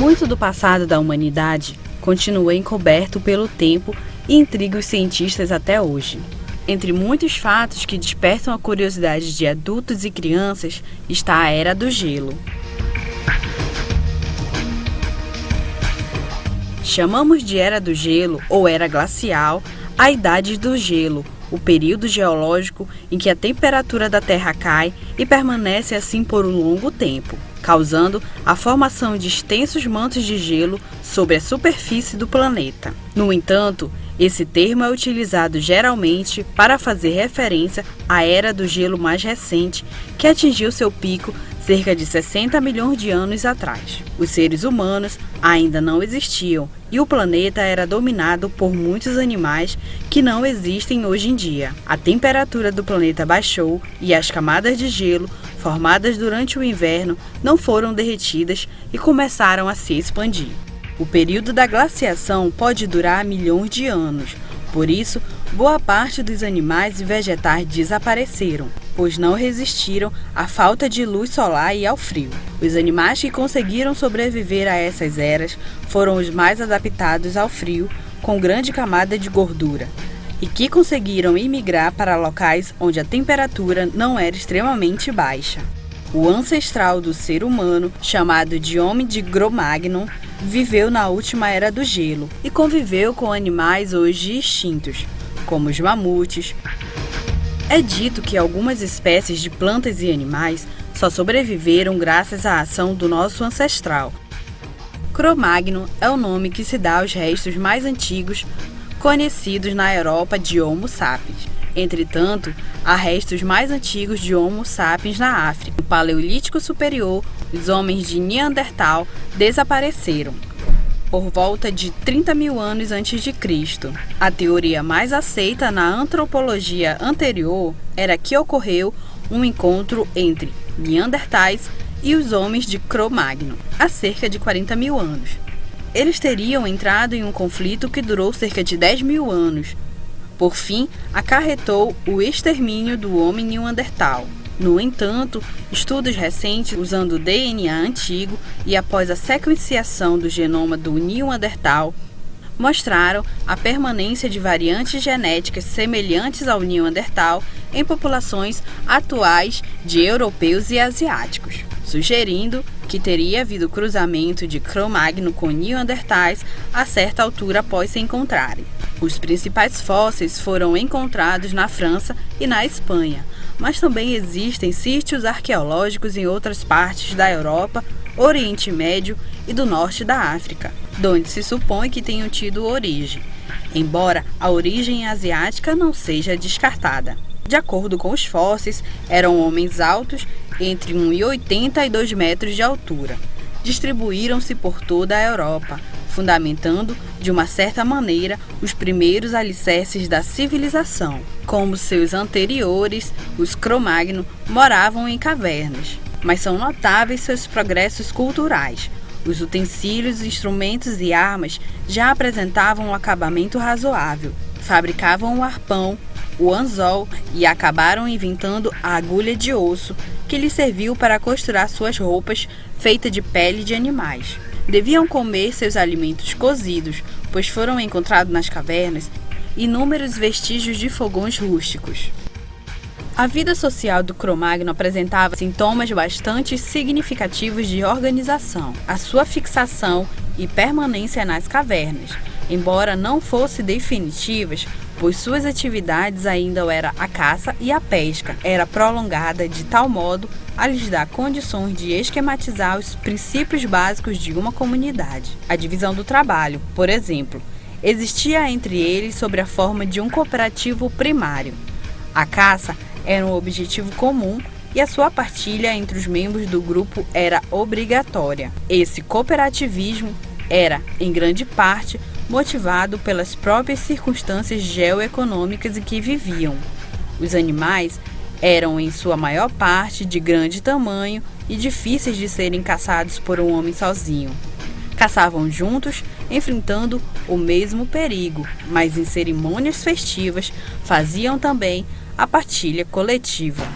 Muito do passado da humanidade continua encoberto pelo tempo e intriga os cientistas até hoje. Entre muitos fatos que despertam a curiosidade de adultos e crianças está a Era do Gelo. Chamamos de Era do Gelo ou Era Glacial a Idade do Gelo, o período geológico em que a temperatura da Terra cai e permanece assim por um longo tempo, causando a formação de extensos mantos de gelo sobre a superfície do planeta. No entanto, esse termo é utilizado geralmente para fazer referência à Era do Gelo mais recente, que atingiu seu pico cerca de 60 milhões de anos atrás. Os seres humanos ainda não existiam e o planeta era dominado por muitos animais que não existem hoje em dia. A temperatura do planeta baixou e as camadas de gelo formadas durante o inverno não foram derretidas e começaram a se expandir. O período da glaciação pode durar milhões de anos, por isso, boa parte dos animais e vegetais desapareceram, pois não resistiram à falta de luz solar e ao frio. Os animais que conseguiram sobreviver a essas eras foram os mais adaptados ao frio, com grande camada de gordura, e que conseguiram imigrar para locais onde a temperatura não era extremamente baixa. O ancestral do ser humano, chamado de Homem de Cro-Magnon, viveu na última Era do Gelo e conviveu com animais hoje extintos, como os mamutes. É dito que algumas espécies de plantas e animais só sobreviveram graças à ação do nosso ancestral. Cro-Magnon é o nome que se dá aos restos mais antigos conhecidos na Europa de Homo sapiens. Entretanto, há restos mais antigos de Homo sapiens na África. No Paleolítico Superior, os homens de Neandertal desapareceram por volta de 30 mil anos antes de Cristo. A teoria mais aceita na antropologia anterior era que ocorreu um encontro entre Neandertais e os homens de Cro-Magnon há cerca de 40 mil anos. Eles teriam entrado em um conflito que durou cerca de 10 mil anos. Por fim, acarretou o extermínio do homem neandertal. No entanto, estudos recentes usando DNA antigo e após a sequenciação do genoma do neandertal mostraram a permanência de variantes genéticas semelhantes ao neandertal em populações atuais de europeus e asiáticos, sugerindo que teria havido cruzamento de Cro-Magnon com neandertais a certa altura após se encontrarem. Os principais fósseis foram encontrados na França e na Espanha, mas também existem sítios arqueológicos em outras partes da Europa, Oriente Médio e do norte da África, donde se supõe que tenham tido origem, embora a origem asiática não seja descartada. De acordo com os fósseis, eram homens altos entre 1,80 e 2 metros de altura. Distribuíram-se por toda a Europa, fundamentando, de uma certa maneira, os primeiros alicerces da civilização. Como seus anteriores, os Cro-Magnon moravam em cavernas, mas são notáveis seus progressos culturais. Os utensílios, instrumentos e armas já apresentavam um acabamento razoável. Fabricavam o arpão, o anzol e acabaram inventando a agulha de osso, que lhes serviu para costurar suas roupas feitas de pele de animais. Deviam comer seus alimentos cozidos, pois foram encontrados nas cavernas inúmeros vestígios de fogões rústicos. A vida social do Cro-Magnon apresentava sintomas bastante significativos de organização. A sua fixação e permanência nas cavernas, embora não fossem definitivas, pois suas atividades ainda eram a caça e a pesca, era prolongada de tal modo a lhes dar condições de esquematizar os princípios básicos de uma comunidade. A divisão do trabalho, por exemplo, existia entre eles sob a forma de um cooperativo primário. A caça era um objetivo comum e a sua partilha entre os membros do grupo era obrigatória. Esse cooperativismo era, em grande parte, motivado pelas próprias circunstâncias geoeconômicas em que viviam. Os animais eram, em sua maior parte, de grande tamanho e difíceis de serem caçados por um homem sozinho. Caçavam juntos, enfrentando o mesmo perigo, mas em cerimônias festivas faziam também a partilha coletiva.